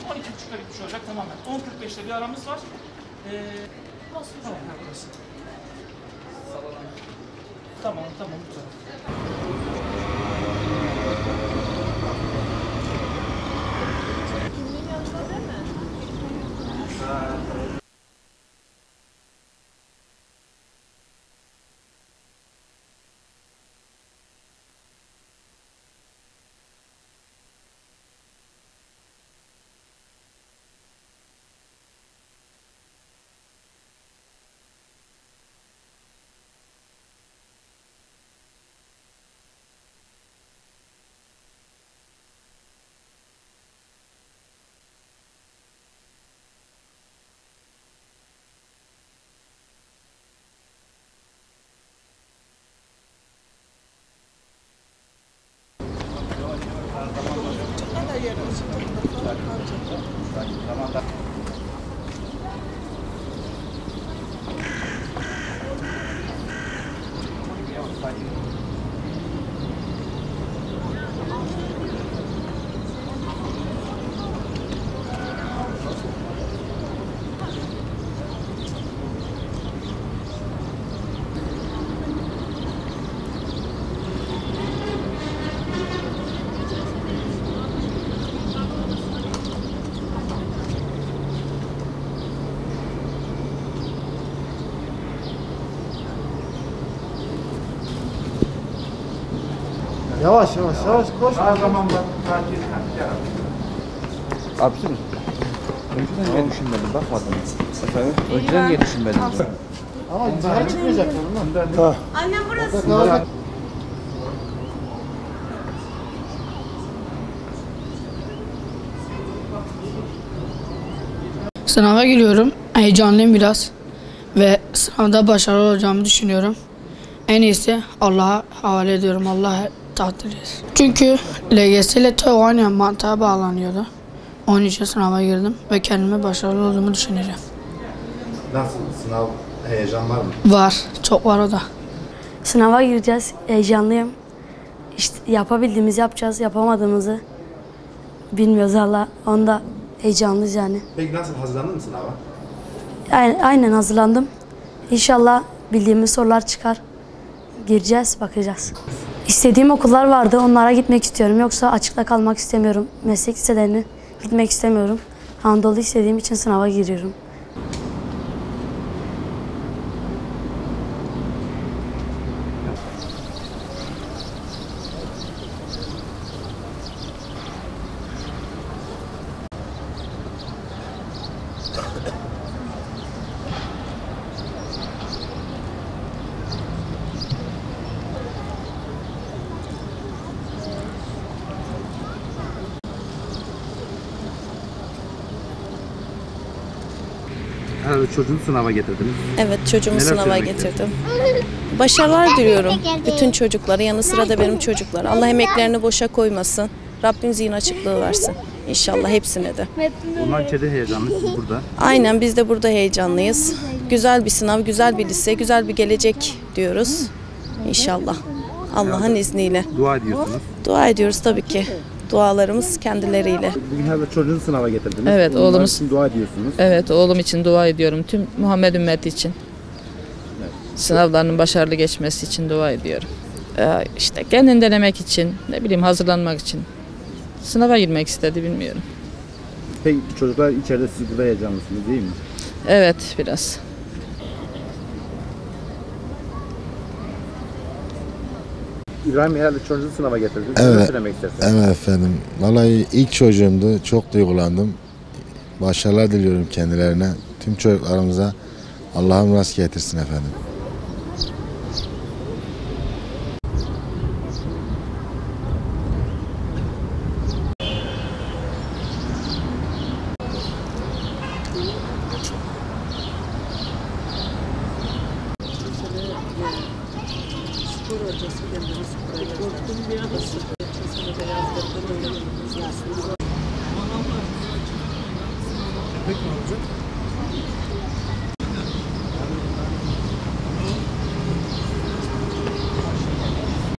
12.30'da bitmiş olacak tamamen. 10.45'te bir aramız var. Tamam, burası. Tamam, lütfen. Kimliğin yanında değil mi? Yavaş koş. Her zaman bak sakin. Abisi mi? Önceden niye düşünmedin? Bakmadın. Efendim? Önceden niye düşünmedin? Ama dışarı çıkmayacaklar bunlar. Annem burası. Sınava giriyorum. Heyecanlıyım biraz. Ve sınavda başarılı olacağımı düşünüyorum. En iyisi Allah'a havale ediyorum. Allah'a takdir etsin. Çünkü LGS ile TEOG aynı mantığa bağlanıyordu. Onun için sınava girdim ve kendime başarılı olduğumu düşünüyorum. Nasıl? Sınav heyecan var mı? Var. Çok var o da. Sınava gireceğiz. Heyecanlıyım. İşte yapabildiğimizi yapacağız. Yapamadığımızı bilmiyoruz hala. Onda heyecanlıyız yani. Peki nasıl hazırlandın mı sınava? Aynen hazırlandım. İnşallah bildiğimiz sorular çıkar. Gireceğiz, bakacağız. İstediğim okullar vardı. Onlara gitmek istiyorum. Yoksa açıkta kalmak istemiyorum. Meslek liselerine gitmek istemiyorum. Anadolu istediğim için sınava giriyorum. Herhalde çocuğunu sınava getirdiniz. Evet, çocuğumu Neler sınava söylemek getirdim. Başarılar diliyorum bütün çocuklara, yanı sıra da benim çocuklara. Allah emeklerini boşa koymasın. Rabbim zihin açıklığı versin. İnşallah hepsine de. Onlar içeride heyecanlı, siz burada. Aynen, biz de burada heyecanlıyız. Güzel bir sınav, güzel bir lise, güzel bir gelecek diyoruz. İnşallah. Allah'ın izniyle. Dua ediyorsunuz. Dua ediyoruz tabii ki. Dualarımız kendileriyle. Bugün herhalde çocuğunu sınava getirdiniz. Evet, Onlar oğlumuz. için dua ediyorsunuz. Evet, oğlum için dua ediyorum. Tüm Muhammed ümmeti için. Sınavlarının başarılı geçmesi için dua ediyorum. İşte kendini denemek için, ne bileyim hazırlanmak için. Sınava girmek istedi, bilmiyorum. Peki çocuklar içeride, siz burada heyecanlısınız değil mi? Evet, biraz. İbrahim herhalde çocuğunu sınava getirdiniz. Evet. Ne söylemek istersiniz? Evet efendim. Vallahi ilk çocuğumdu. Çok duygulandım. Başarılar diliyorum kendilerine. Tüm çocuklarımıza Allah'ım rast getirsin efendim. Spor hocası kendini spora korktum bir adası. Sesini de yazdırdım öyle yazsın. Peki ne olacak?